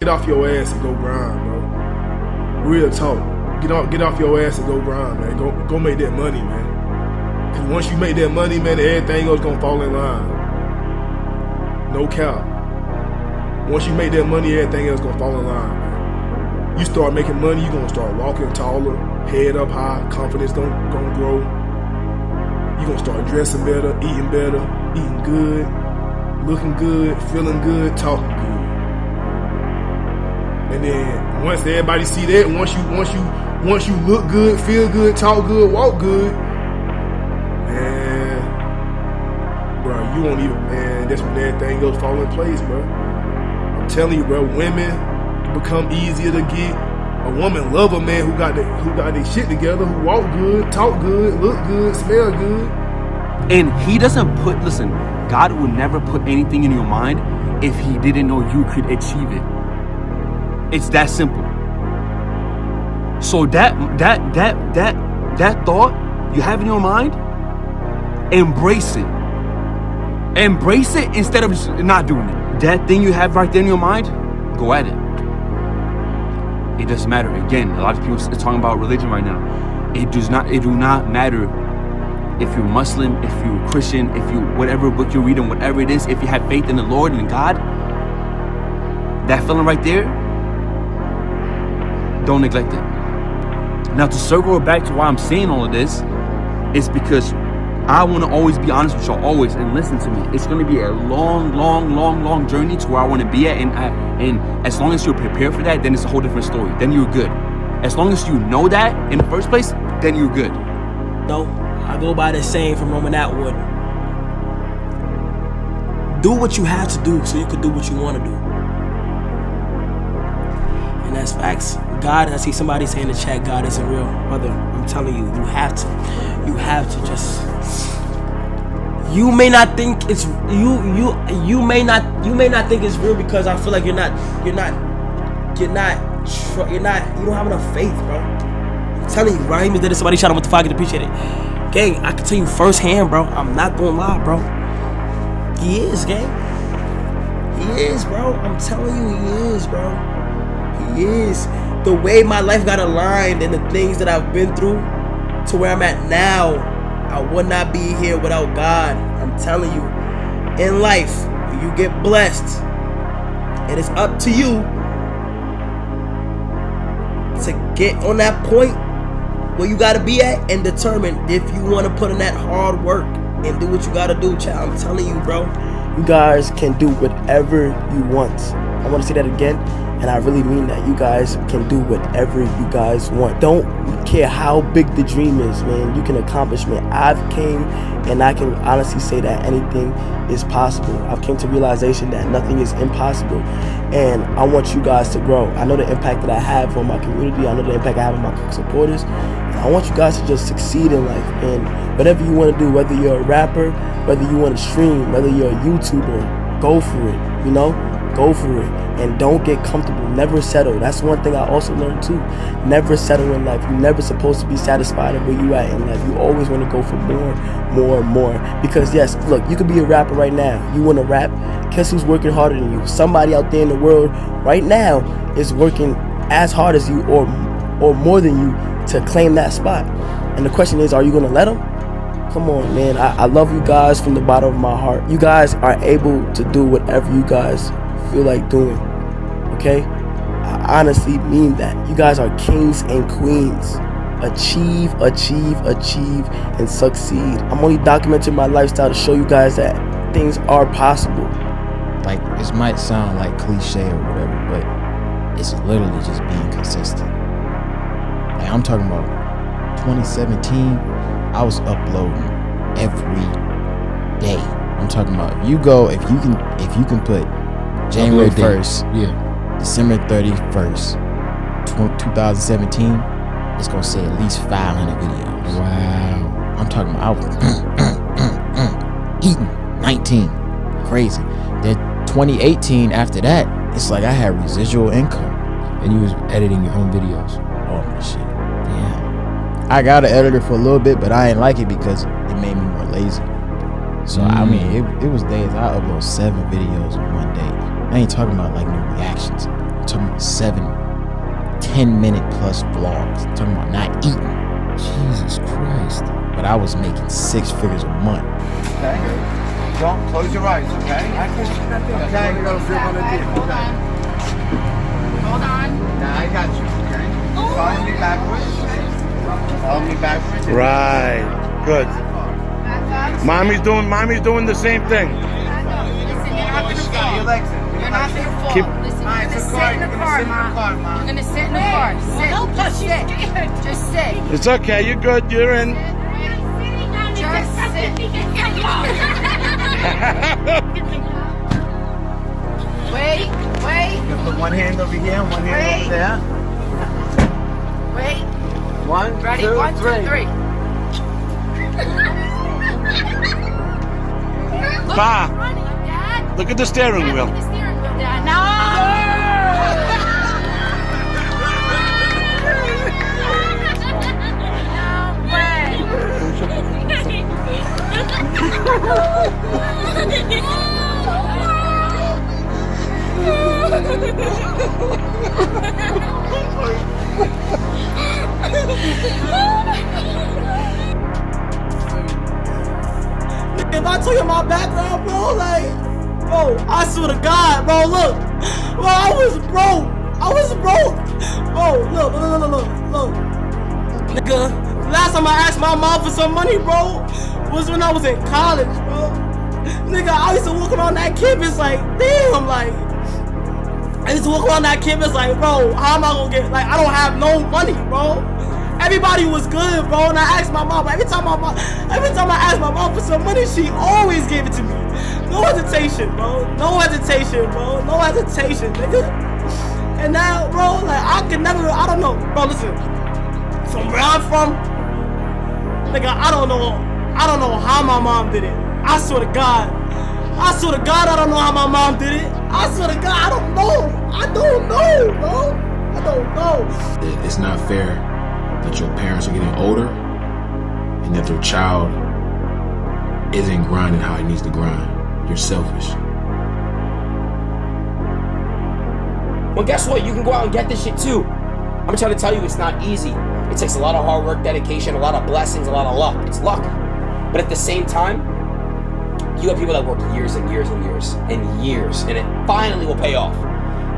get off your ass and go grind, bro. Real talk. Get off your ass and go grind, man. Go make that money, man. Cause once you make that money, man, everything else gonna fall in line. No cap. Once you make that money, everything else gonna fall in line, man. You start making money, you gonna start walking taller, head up high, confidence gonna grow. You gonna start dressing better, eating good, looking good, feeling good, talking good. And then once everybody see that, once you look good, feel good, talk good, walk good, man, bro, you won't even, man, that's when everything else fall in place, bro. I'm telling you, bro, women become easier to get. A woman love a man who got their shit together, who walk good, talk good, look good, smell good. And he doesn't listen, God would never put anything in your mind if he didn't know you could achieve it. It's that simple. So that thought you have in your mind, embrace it. Embrace it instead of just not doing it. That thing you have right there in your mind, go at it. It doesn't matter. Again, a lot of people are talking about religion right now. It do not matter if you're Muslim, if you're Christian, if you whatever book you're reading, whatever it is, if you have faith in the Lord and God, that feeling right there, don't neglect it. Now, to circle back to why I'm saying all of this is because I want to always be honest with y'all, always, and listen to me. It's going to be a long journey to where I want to be at, and as long as you're prepared for that, then it's a whole different story. Then you're good. As long as you know that in the first place, then you're good. No, I go by the saying from Roman Atwood. Do what you have to do so you can do what you want to do. And that's facts. God, I see somebody saying in the chat, God isn't real. Brother, I'm telling you, you have to just. You may not think it's you may not think it's real because I feel like you don't have enough faith, bro. I'm telling you, Raheem is dead. Somebody shout out with the fire, appreciate it. Gang, I can tell you firsthand, bro. I'm not gonna lie, bro. He is, gang. He is, bro. I'm telling you, he is, bro. He is. The way my life got aligned and the things that I've been through to where I'm at now, I would not be here without God. I'm telling you, in life, when you get blessed, it is up to you to get on that point where you gotta be at and determine if you want to put in that hard work and do what you gotta do, child. I'm telling you, bro. You guys can do whatever you want. I want to say that again, and I really mean that. You guys can do whatever you guys want. Don't care how big the dream is, man. You can accomplish, man. I've came, and I can honestly say that anything is possible. I've came to realization that nothing is impossible, and I want you guys to grow. I know the impact that I have on my community. I know the impact I have on my supporters. I want you guys to just succeed in life, and whatever you want to do, whether you're a rapper, whether you want to stream, whether you're a YouTuber, go for it, you know? Go for it, and don't get comfortable. Never settle. That's one thing I also learned too. Never settle in life. You're never supposed to be satisfied at where you at in life. You always want to go for more. Because yes, look, you could be a rapper right now. You want to rap. Guess who's working harder than you? Somebody out there in the world right now is working as hard as you or more than you to claim that spot. And the question is, are you gonna let them? Come on, man. I love you guys from the bottom of my heart. You guys are able to do whatever you guys feel like doing, okay? I honestly mean that. You guys are kings and queens. Achieve, and succeed. I'm only documenting my lifestyle to show you guys that things are possible. Like, this might sound like cliche or whatever, but it's literally just being consistent. Like, I'm talking about 2017, I was uploading every day. I'm talking about if you can put January 1st, December 31st, 2017, it's gonna say at least 500 videos. Wow. I'm talking about I was eating 19. Crazy. Then 2018, after that, it's like I had residual income. And you was editing your own videos. Oh my shit. Yeah. I got an editor for a little bit, but I didn't like it because it made me more lazy. So I mean, it was days I upload 7 videos in one day. I ain't talking about like no reactions. I'm talking 7-10 minute plus vlogs. I'm talking about not eating. Jesus Christ. But I was making 6 figures a month. Okay. Don't close your eyes, okay? Okay. Hold on. Now I got you, okay? Follow me backwards. Follow me backwards. Right. Good. Mommy's doing the same thing. Listen, you're not gonna fall. Your legs in. You're not gonna fall. Keep- Listen, Alright, you're so gonna sit in the car, Mom. Mom. You're gonna sit in the car. Sit. Just sit. Just sit. It's okay. You're good. You're in. Just sit. Wait. You put one hand over here and one hand Wait. over there. Wait. 1, Ready? 2, 1, 2, 3. 3. Look, Pa. it's running, Dad. Look at the steering Dad, wheel. look at the steering wheel, Dad. No! If I tell you my background, bro, like, bro, I swear to God, bro, look, bro, I was broke, bro, look, nigga, last time I asked my mom for some money, bro, was when I was in college, bro, nigga, I used to walk around that campus like, damn, like, I used to walk around that campus like, bro, how am I gonna get, like, I don't have no money, bro. Everybody was good, bro, and I asked my mom. Every time I asked my mom for some money, she always gave it to me. No hesitation, bro. No hesitation, nigga. And now, bro, like I don't know, bro. Listen, from where I'm from, nigga, I don't know how my mom did it. I swear to God, I don't know how my mom did it. I swear to God, I don't know, bro. I don't know. It's not fair that your parents are getting older and that their child isn't grinding how it needs to grind. You're selfish. Well, guess what? You can go out and get this shit too. I'm trying to tell you, it's not easy. It takes a lot of hard work, dedication, a lot of blessings, a lot of luck. It's luck. But at the same time, you have people that work years and years and years and years, and it finally will pay off.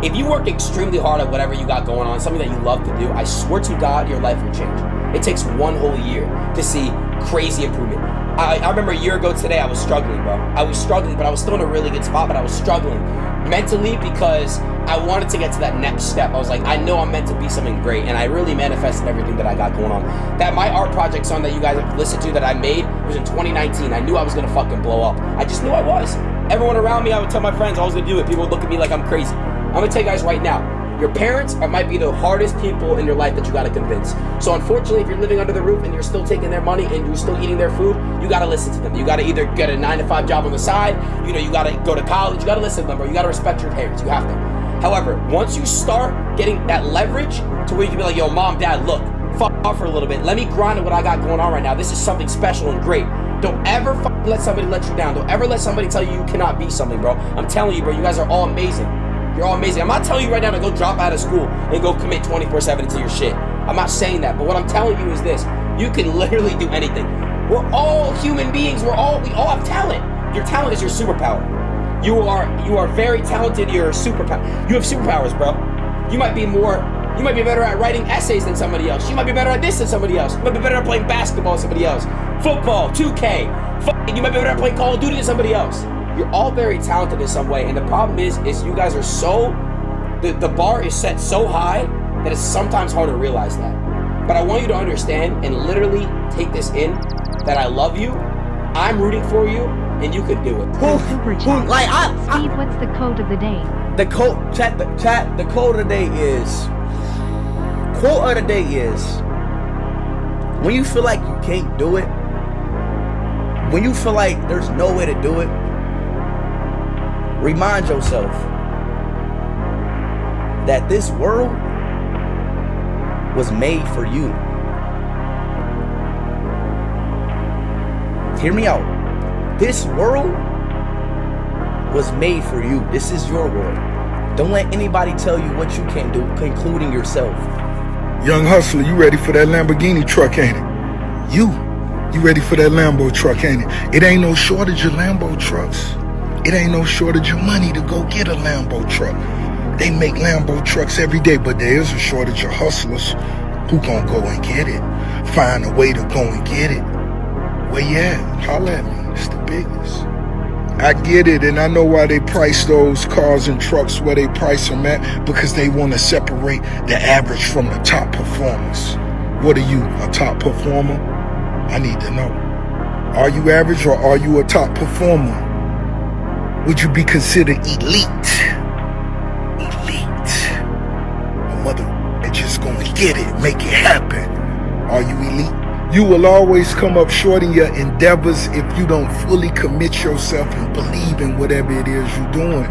If you work extremely hard at whatever you got going on, something that you love to do, I swear to God, your life will change. It takes one whole year to see crazy improvement. I remember a year ago today, I was struggling, bro. I was struggling, but I was still in a really good spot, but I was struggling mentally because I wanted to get to that next step. I was like, I know I'm meant to be something great, and I really manifested everything that I got going on. That my art project song that you guys have listened to that I made was in 2019. I knew I was gonna fucking blow up. I just knew I was. Everyone around me, I would tell my friends I was gonna do it. People would look at me like I'm crazy. I'm gonna tell you guys right now, your parents might be the hardest people in your life that you gotta convince. So unfortunately, if you're living under the roof and you're still taking their money and you're still eating their food, you gotta listen to them. You gotta either get a 9-to-5 job on the side, you gotta go to college, you gotta listen to them, or you gotta respect your parents. You have to. However, once you start getting that leverage to where you can be like, yo, mom, dad, look, fuck off for a little bit. Let me grind at what I got going on right now. This is something special and great. Don't ever let somebody let you down. Don't ever let somebody tell you you cannot be something, bro. I'm telling you, bro, you guys are all amazing. You're all amazing. I'm not telling you right now to go drop out of school and go commit 24/7 to your shit. I'm not saying that, but what I'm telling you is this. You can literally do anything. We're all human beings. We all have talent. Your talent is your superpower. You are very talented. You're a superpower. You have superpowers, bro. You might be better at writing essays than somebody else. You might be better at this than somebody else. You might be better at playing basketball than somebody else. Football, 2K. You might be better at playing Call of Duty than somebody else. You're all very talented in some way, and the problem is you guys are so, the bar is set so high that it's sometimes hard to realize that. But I want you to understand and literally take this in, that I love you, I'm rooting for you, and you could do it. Super chat. Steve, what's the code of the day? The code of the day is, quote of the day is, when you feel like you can't do it, when you feel like there's no way to do it, remind yourself that this world was made for you. Hear me out. This world was made for you. This is your world. Don't let anybody tell you what you can't do, including yourself. Young hustler, you ready for that Lamborghini truck, ain't it? You ready for that Lambo truck, ain't it? It ain't no shortage of Lambo trucks. It ain't no shortage of money to go get a Lambo truck. They make Lambo trucks every day, but there is a shortage of hustlers who gonna go and get it. Find a way to go and get it. Where you at? Holla at me. It's the biggest. I get it, and I know why they price those cars and trucks where they price them at, because they want to separate the average from the top performers. What are you, a top performer? I need to know. Are you average or are you a top performer? Would you be considered elite? Elite. A mother just gonna get it, make it happen. Are you elite? You will always come up short in your endeavors if you don't fully commit yourself and believe in whatever it is you're doing.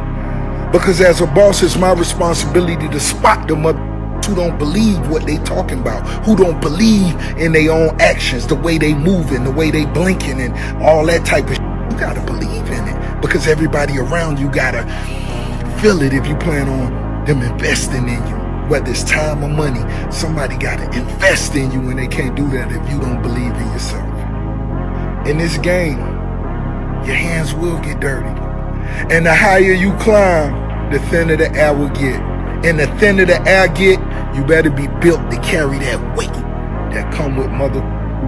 Because as a boss, it's my responsibility to spot the mother who don't believe what they talking about, who don't believe in their own actions, the way they moving, the way they blinking, and all that type of shit. You gotta believe in it, because everybody around you gotta feel it if you plan on them investing in you. Whether it's time or money, somebody gotta invest in you, and they can't do that if you don't believe in yourself. In this game, your hands will get dirty. And the higher you climb, the thinner the air will get. And the thinner the air get, you better be built to carry that weight that come with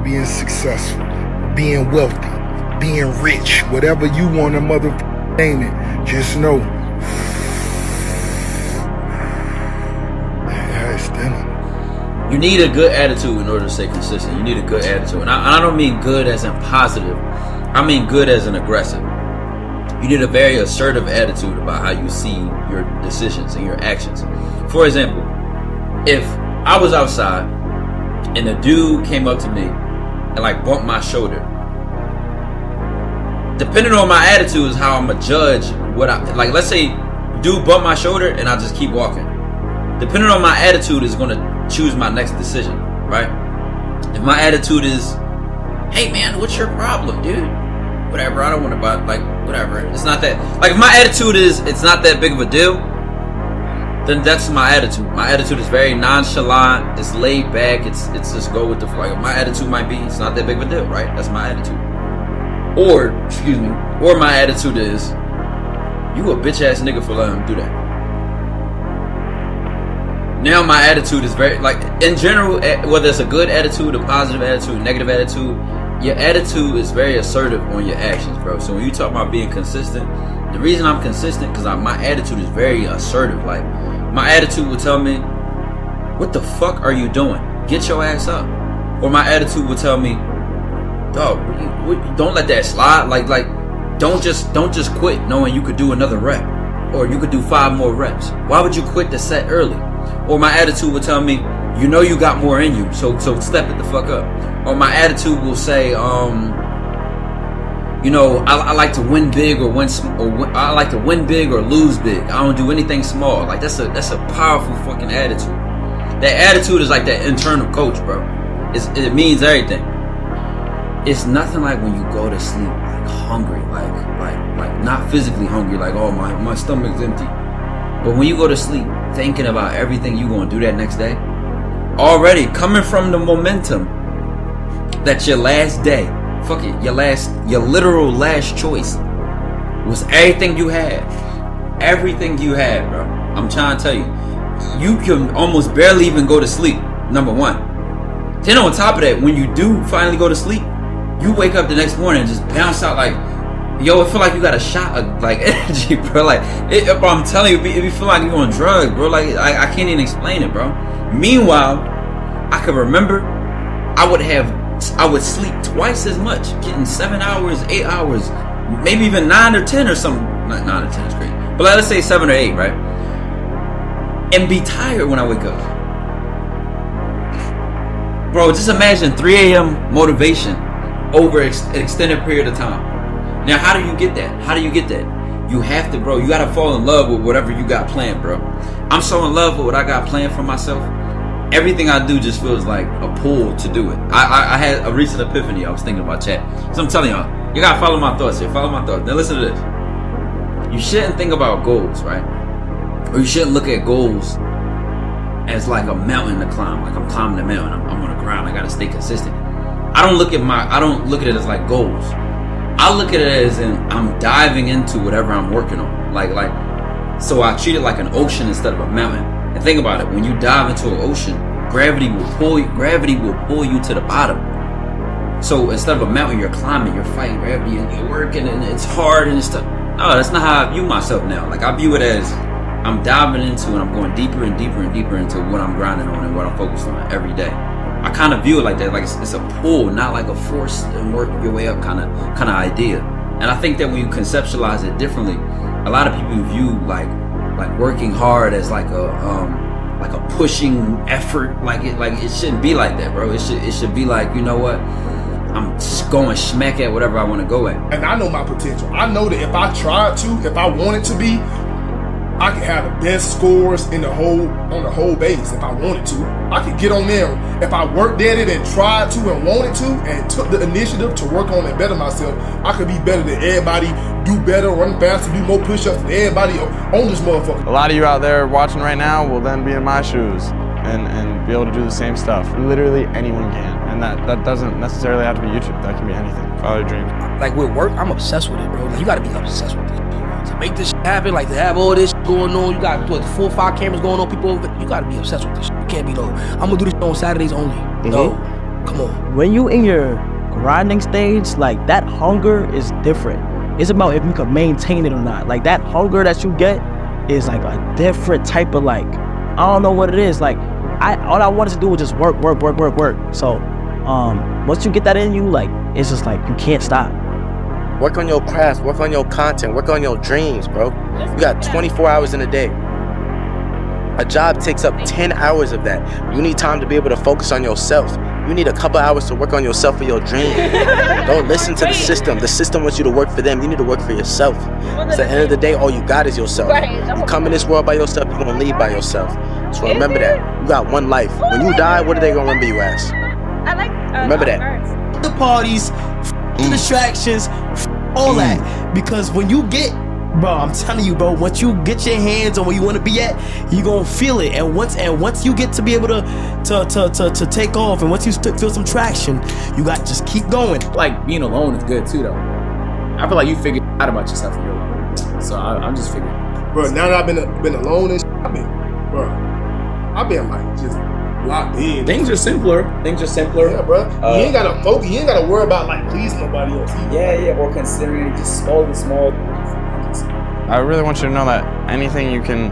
being successful, being wealthy, being rich, whatever you want to name it. Just know, it's dinner. You need a good attitude in order to stay consistent. You need a good attitude. And I don't mean good as in positive. I mean good as in aggressive. You need a very assertive attitude about how you see your decisions and your actions. For example, if I was outside and a dude came up to me and like bumped my shoulder, depending on my attitude is how I'm gonna judge what I like. Let's say dude bumped my shoulder and I just keep walking. Depending on my attitude is gonna choose my next decision, right? If my attitude is, hey man, what's your problem, dude? Whatever, I don't want to buy, like, whatever. It's not that, like, if my attitude is, it's not that big of a deal, then that's my attitude. My attitude is very nonchalant, it's laid back, it's just go with the flow. Like, my attitude might be, it's not that big of a deal, right? That's my attitude. Or my attitude is, you a bitch ass nigga for letting him do that. Now my attitude is very, like, in general, whether it's a good attitude, a positive attitude, a negative attitude, your attitude is very assertive on your actions, bro. So when you talk about being consistent, the reason I'm consistent because my attitude is very assertive. Like, my attitude will tell me, what the fuck are you doing? Get your ass up. Or my attitude will tell me, dog, don't let that slide. Like, don't just quit knowing you could do another rep, or you could do 5 more reps. Why would you quit the set early? Or my attitude will tell me, you know you got more in you, so step it the fuck up. Or my attitude will say, you know, I like to win big or I like to win big or lose big. I don't do anything small. Like, that's a powerful fucking attitude. That attitude is like that internal coach, bro. It means everything. It's nothing like when you go to sleep like hungry, like not physically hungry, like, oh my stomach's empty. But when you go to sleep thinking about everything you're gonna do that next day, already coming from the momentum that your last day, fuck it, your literal last choice was everything you had. Everything you had, bro. I'm trying to tell you, you can almost barely even go to sleep, number one. Then on top of that, when you do finally go to sleep, you wake up the next morning and just bounce out like, yo, it feel like you got a shot of like energy, bro. Like, bro, I'm telling you, it feel like you on drugs, bro. Like, I can't even explain it, bro. Meanwhile, I can remember I would sleep twice as much, getting 7 hours, 8 hours, maybe even 9 or 10 or something. Not 9 or 10 is great, but let's say 7 or 8, right? And be tired when I wake up. Bro, just imagine 3 a.m. motivation over an extended period of time. Now, how do you get that? You have to, bro, you gotta fall in love with whatever you got planned, bro. I'm so in love with what I got planned for myself. Everything I do just feels like a pull to do it. I had a recent epiphany. I was thinking about chat. So I'm telling y'all, you gotta follow my thoughts here. Follow my thoughts. Now listen to this. You shouldn't think about goals, right? or you shouldn't look at goals as like a mountain to climb. Like I'm climbing the mountain, I'm on the ground. I gotta stay consistent. I don't look at it as like goals. I look at it as I'm diving into whatever I'm working on. So I treat it like an ocean instead of a mountain. And think about it, when you dive into an ocean, gravity will pull you to the bottom. So instead of a mountain, you're climbing, you're fighting gravity, and you're working, and it's hard and it's tough. No, that's not how I view myself now. Like I view it as I'm diving into and I'm going deeper and deeper and deeper into what I'm grinding on and what I'm focused on every day. I kind of view it like that, like it's a pull, not like a force and work your way up kind of idea. And I think that when you conceptualize it differently, a lot of people view like working hard as like a pushing effort. Like it shouldn't be like that, bro. It should be like, you know what? I'm just going smack at whatever I want to go at. And I know my potential. I know that if I tried to, if I wanted to be, I could have the best scores on the whole base if I wanted to. I could get on there if I worked at it and tried to and wanted to and took the initiative to work on and better myself. I could be better than everybody, do better, run faster, do more push-ups than everybody on this motherfucker. A lot of you out there watching right now will then be in my shoes and be able to do the same stuff. Literally anyone can. And that doesn't necessarily have to be YouTube. That can be anything. Follow your dreams. Like with work, I'm obsessed with it, bro. Like, you gotta be obsessed with it. To make this shit happen, like to have all this shit going on, you got 4 or 5 cameras going on, people over, you gotta be obsessed with this shit. You can't be I'm gonna do this shit on Saturdays only. No, come on. When you in your grinding stage, like that hunger is different. It's about if you can maintain it or not. Like that hunger that you get is like a different type of like, I don't know what it is. Like all I wanted to do was just work. So once you get that in you, like it's just like you can't stop. Work on your craft, work on your content, work on your dreams, bro. You got 24 hours in a day. A job takes up 10 hours of that. You need time to be able to focus on yourself. You need a couple hours to work on yourself for your dream. Don't listen to the system. The system wants you to work for them. You need to work for yourself. At the end of the day, all you got is yourself. You come in this world by yourself, you're gonna leave by yourself. So remember that. You got one life. When you die, what are they gonna remember you as? Remember that. The parties, the distractions, all that. Because when you get, bro, I'm telling you, bro, once you get your hands on where you want to be at, you gonna feel it. And once you get to be able to take off, and once you feel some traction, you got to just keep going. Like being alone is good too, though. I feel like you figured out about yourself when you're alone. So I'm just figuring. Bro, now that I've been alone and shit, I've been like just locked in. Things are simpler. Yeah, bro. You ain't gotta focus. You ain't gotta worry about like pleasing nobody else. Yeah. Or considering just small. I really want you to know that anything you can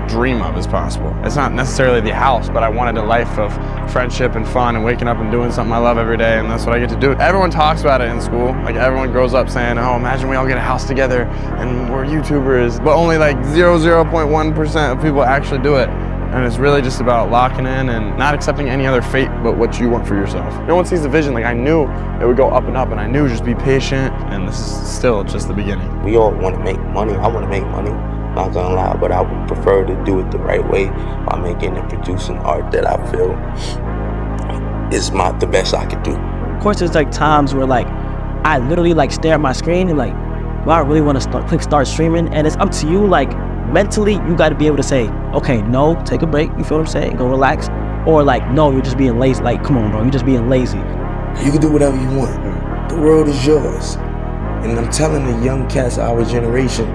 dream of is possible. It's not necessarily the house, but I wanted a life of friendship and fun and waking up and doing something I love every day, and that's what I get to do. Everyone talks about it in school. Like everyone grows up saying, oh, imagine we all get a house together and we're YouTubers, but only like 0.1% of people actually do it. And it's really just about locking in and not accepting any other fate but what you want for yourself. No one sees the vision. Like I knew it would go up, and I knew just be patient, and this is still just the beginning. We all want to make money. I want to make money, not gonna lie, but I would prefer to do it the right way by making and producing art that I feel is the best I could do. Of course, there's like times where like I literally like stare at my screen and like, well, I really want to start streaming, and it's up to you. Like mentally, you got to be able to say, okay, no, take a break. You feel what I'm saying? Go relax. Or like, no, you're just being lazy. Like, come on, bro, you're just being lazy. You can do whatever you want. The world is yours. And I'm telling the young cats of our generation,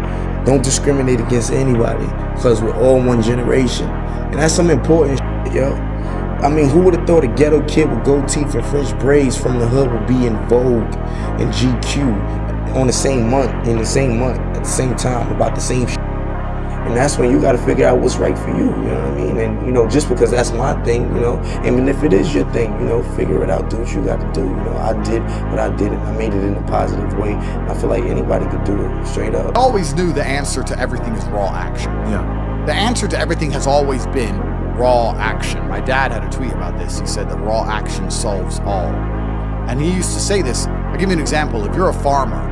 don't discriminate against anybody, because we're all one generation. And that's some important shit, yo. I mean, who would have thought a ghetto kid with gold teeth and French braids from the hood would be in Vogue and GQ on the same month, at the same time, about the same shit. And that's when you got to figure out what's right for you, you know what I mean? And, you know, just because that's my thing, you know, and if it is your thing, you know, figure it out, do what you got to do, you know. I did what I did, and I made it in a positive way. I feel like anybody could do it, straight up. I always knew the answer to everything is raw action. Yeah. The answer to everything has always been raw action. My dad had a tweet about this. He said that raw action solves all. And he used to say this. I'll give you an example. If you're a farmer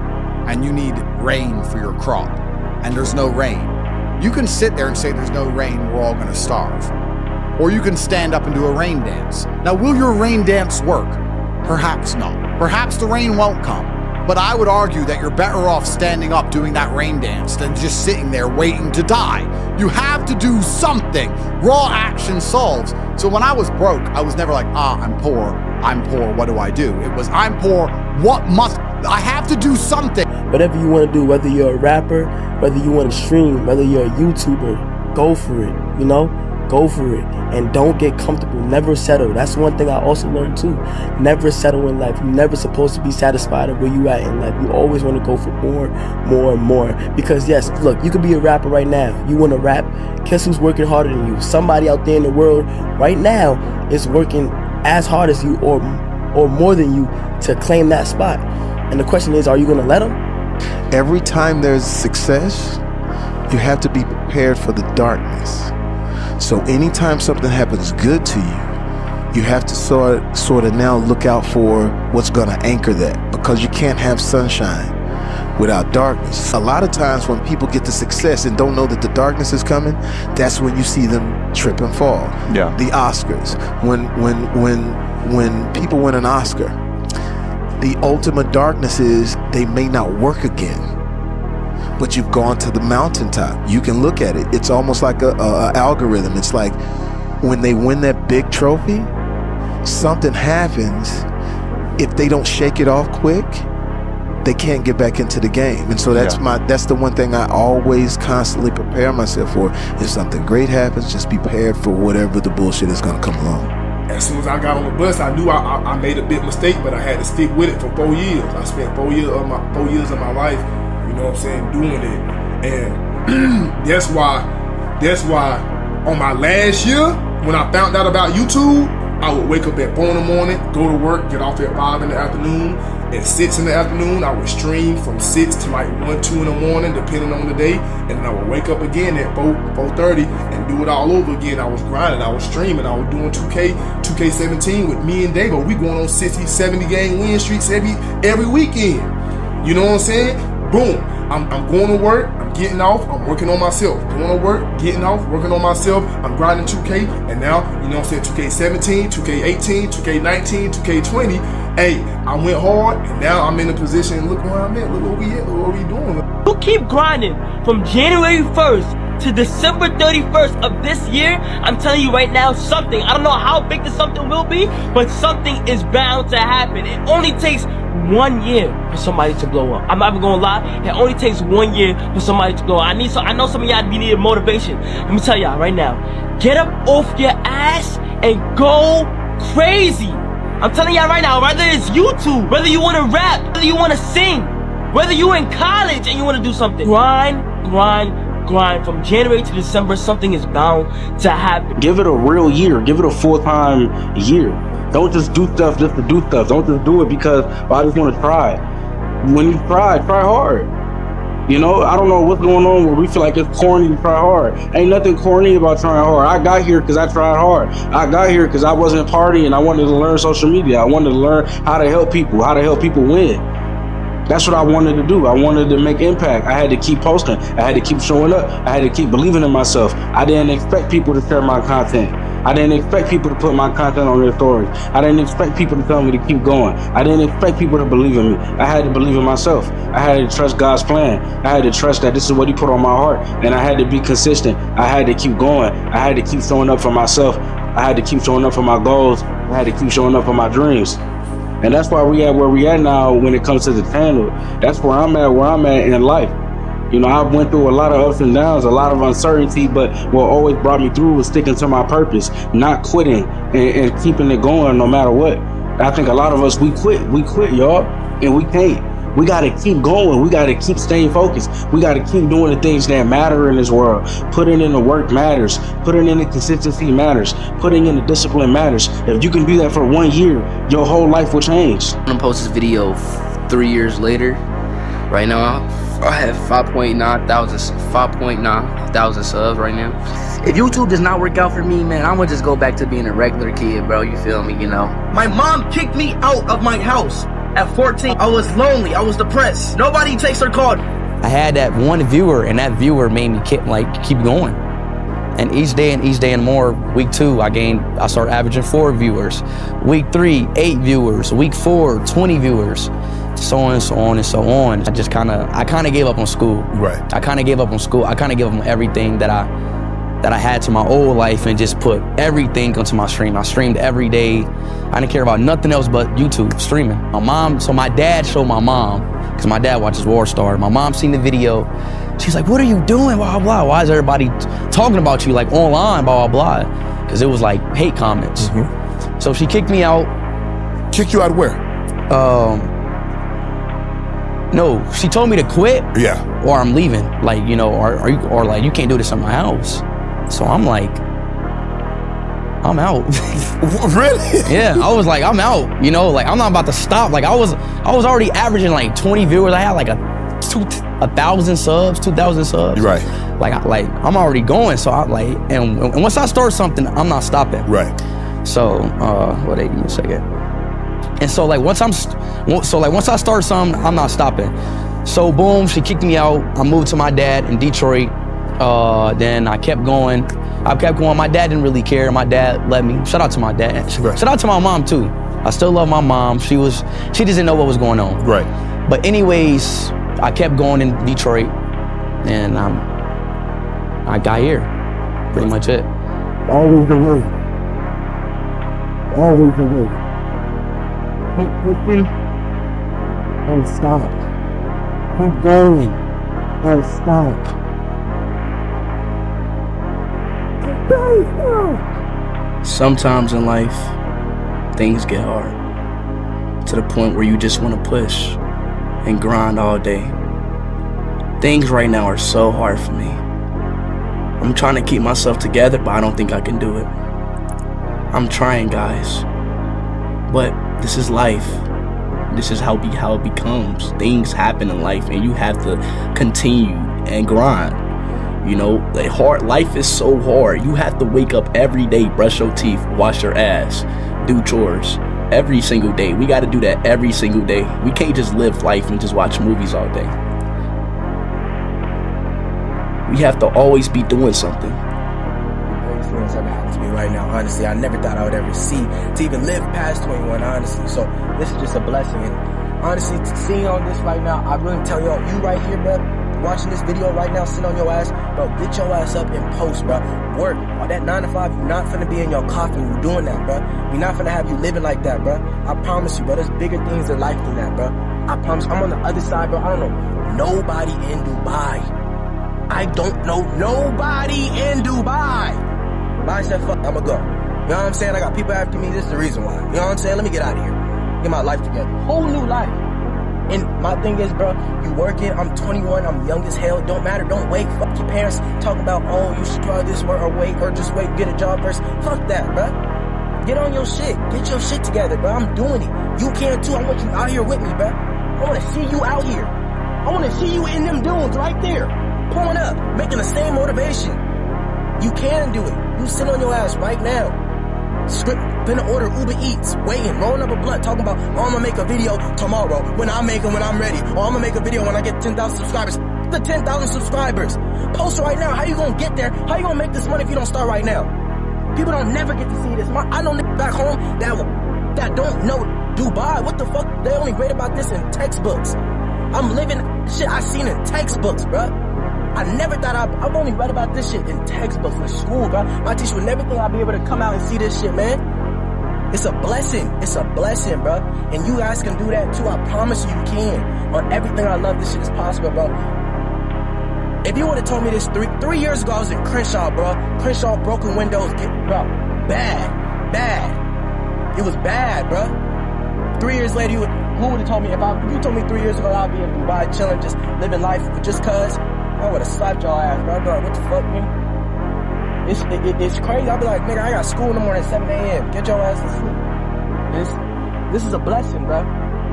and you need rain for your crop and there's no rain, you can sit there and say there's no rain, we're all gonna starve. Or you can stand up and do a rain dance. Now, will your rain dance work? Perhaps not. Perhaps the rain won't come. But I would argue that you're better off standing up doing that rain dance than just sitting there waiting to die. You have to do something. Raw action solves. So when I was broke, I was never like, I'm poor, what do I do? It was, I'm poor, I have to do something. Whatever you want to do, whether you're a rapper, whether you want to stream, whether you're a YouTuber, go for it, you know? Go for it. And don't get comfortable. Never settle. That's one thing I also learned too. Never settle in life. You're never supposed to be satisfied at where you at in life. You always want to go for more, more, and more. Because yes, look, you could be a rapper right now. You want to rap. Guess who's working harder than you? Somebody out there in the world right now is working as hard as you or more than you to claim that spot. And the question is, are you going to let them? Every time there's success, you have to be prepared for the darkness. So anytime something happens good to you, you have to sort of now look out for what's going to anchor that, because you can't have sunshine without darkness. A lot of times when people get the success and don't know that the darkness is coming, that's when you see them trip and fall. Yeah. The Oscars, when people win an Oscar, the ultimate darkness is they may not work again. But you've gone to the mountaintop. You can look at it. It's almost like a algorithm. It's like when they win that big trophy, something happens. If they don't shake it off quick, they can't get back into the game. And so that's the one thing I always constantly prepare myself for. If something great happens, just be prepared for whatever the bullshit is going to come along. As soon as I got on the bus, I knew I made a big mistake, but I had to stick with it for 4 years. I spent 4 years of my life, you know what I'm saying, doing it. And that's why on my last year, when I found out about YouTube, I would wake up at 4 in the morning, go to work, get off at 5 in the afternoon. At 6 in the afternoon, I would stream from 6 to like 1, 2 in the morning, depending on the day. And then I would wake up again at 4:30 and do it all over again. I was grinding, I was streaming, I was doing 2K17 with me and Dago. We going on 60, 70 game win streaks every weekend. You know what I'm saying? Boom. I'm going to work, I'm getting off, I'm working on myself. Going to work, getting off, working on myself. I'm grinding 2K, and now, you know what I'm saying, 2K17, 2K18, 2K19, 2K20. Hey, I went hard, and now I'm in a position, look where I'm at, look where we at, look what we doing. You keep grinding from January 1st to December 31st of this year. I'm telling you right now, something, I don't know how big the something will be, but something is bound to happen. It only takes 1 year for somebody to blow up. I'm not even gonna lie, it only takes 1 year for somebody to blow up. I know some of y'all be needing motivation. Let me tell y'all right now, get up off your ass and go crazy. I'm telling y'all right now, whether it's YouTube, whether you wanna rap, whether you wanna sing, whether you in college and you wanna do something, grind from January to December. Something is bound to happen. Give it a real year. Give it a full-time year. Don't just do stuff just to do stuff. Don't just do it because I just want to try. When you try hard. You know, I don't know what's going on where we feel like it's corny to try hard. Ain't nothing corny about trying hard. I got here because I tried hard. I got here because I wasn't partying. I wanted to learn social media. I wanted to learn how to help people win. That's what I wanted to do. I wanted to make impact. I had to keep posting. I had to keep showing up. I had to keep believing in myself. I didn't expect people to share my content. I didn't expect people to put my content on their stories. I didn't expect people to tell me to keep going. I didn't expect people to believe in me. I had to believe in myself. I had to trust God's plan. I had to trust that this is what He put on my heart. And I had to be consistent. I had to keep going. I had to keep showing up for myself. I had to keep showing up for my goals. I had to keep showing up for my dreams. And that's why we at where we at now when it comes to the channel. That's where I'm at in life. You know, I went through a lot of ups and downs, a lot of uncertainty, but what always brought me through was sticking to my purpose, not quitting and keeping it going no matter what. I think a lot of us, we quit, y'all, and we can't. We got to keep going. We got to keep staying focused. We got to keep doing the things that matter in this world. Putting in the work matters. Putting in the consistency matters. Putting in the discipline matters. If you can do that for 1 year, your whole life will change. I'm gonna post this video 3 years later. Right now, I have 5.9 thousand subs right now. If YouTube does not work out for me, man, I'm gonna just go back to being a regular kid, bro. You feel me? You know. My mom kicked me out of my house. At 14, I was lonely, I was depressed. Nobody takes her call. I had that one viewer, and that viewer made me keep going. And each day and more, week 2, I started averaging 4 viewers. Week 3, 8 viewers. Week 4, 20 viewers. so on and so on and so on. I kind of gave up on school. Right. I kind of gave up on school. I kind of gave up on everything that I had to my old life and just put everything onto my stream. I streamed every day. I didn't care about nothing else but YouTube, streaming. My dad showed my mom, because my dad watches War Star. My mom seen the video. She's like, what are you doing, blah, blah, blah. Why is everybody talking about you like online, blah, blah, blah. Because it was like hate comments. So she kicked me out. Kicked you out where? No, she told me to quit. Yeah. Or I'm leaving. Like, you know, or like, you can't do this in my house. So I'm like, I'm out. Really? Yeah, I was like, I'm out. You know, like I'm not about to stop. Like I was already averaging like 20 viewers. I had like 1,000 subs, 2,000 subs. Right. Like I'm already going. So I like, and once I start something, I'm not stopping. Right. So, give me a second. And so like once I start something, I'm not stopping. So boom, she kicked me out. I moved to my dad in Detroit. Then I kept going. My dad didn't really care. My dad let me. Shout out to my dad. Right. Shout out to my mom too. I still love my mom. She didn't know what was going on. Right. But anyways, I kept going in Detroit, and I got here. Pretty much it. Always the way. Always the way. Keep pushing and stop. Keep going and stop. Sometimes in life, things get hard to the point where you just want to push and grind all day. Things right now are so hard for me. I'm trying to keep myself together, but I don't think I can do it. I'm trying, guys, but this is life. This is how it becomes. Things happen in life, and you have to continue and grind. You know, life is so hard. You have to wake up every day, brush your teeth, wash your ass, do chores every single day. We got to do that every single day. We can't just live life and just watch movies all day. We have to always be doing something. Greatest things ever happened to me right now, honestly. I never thought I would ever see to even live past 21, honestly. So this is just a blessing. And honestly, seeing on this right now, I really tell y'all, you right here, bro, watching this video right now, sitting on your ass, bro, get your ass up and post, bro. Work. All that 9 to 5, you're not finna be in your coffin. You're doing that, bro. We're not finna have you living like that, bro. I promise you, bro. There's bigger things in life than that, bro. I promise. I'm on the other side, bro. I don't know nobody in Dubai. I don't know nobody in Dubai. But I said, fuck, I'ma go. You know what I'm saying? I got people after me. This is the reason why. You know what I'm saying? Let me get out of here. Get my life together. Whole new life. And my thing is, bro, you working, I'm 21, I'm young as hell, don't matter, don't wait, fuck your parents, talk about, oh, you should try this or wait, or just wait, get a job first, fuck that, bro. Get on your shit, get your shit together, bro, I'm doing it. You can too, I want you out here with me, bro. I want to see you out here. I want to see you in them dunes right there, pulling up, making the same motivation. You can do it. You sit on your ass right now. Script, finna order Uber Eats, waiting, rolling up a blunt, talking about, oh, I'm gonna make a video tomorrow, when I make them, when I'm ready, or I'm gonna make a video when I get 10,000 subscribers. The 10,000 subscribers. Post right now. How you gonna get there? How you gonna make this money if you don't start right now? People don't never get to see this. I know niggas back home that don't know Dubai. What the fuck? They only read about this in textbooks. I'm living shit I seen in textbooks, bruh. I never thought I've only read about this shit in textbooks in school, bro. My teacher would never think I'd be able to come out and see this shit, man. It's a blessing. It's a blessing, bro. And you guys can do that too. I promise you can. On everything I love, this shit is possible, bro. If you would have told me this three years ago, I was in Crenshaw, bro. Crenshaw, broken windows, bro. Bad. It was bad, bro. 3 years later, who would have told me? If you told me 3 years ago I'd be in Dubai chilling, just living life just cuz, I would have slapped y'all ass, bro. I'd be like, what the fuck, man? It's crazy. I'd be like, nigga, I got school in the morning at 7 a.m. Get your ass to sleep. This is a blessing, bro.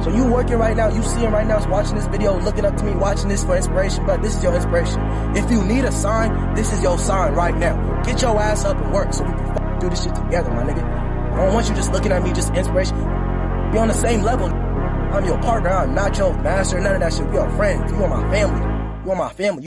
So you working right now, you seeing right now, watching this video, looking up to me, watching this for inspiration, bro. This is your inspiration. If you need a sign, this is your sign right now. Get your ass up and work so we can do this shit together, my nigga. I don't want you just looking at me, just inspiration. Be on the same level. I'm your partner. I'm not your master. None of that shit. We are friends. You are my family. You are my family.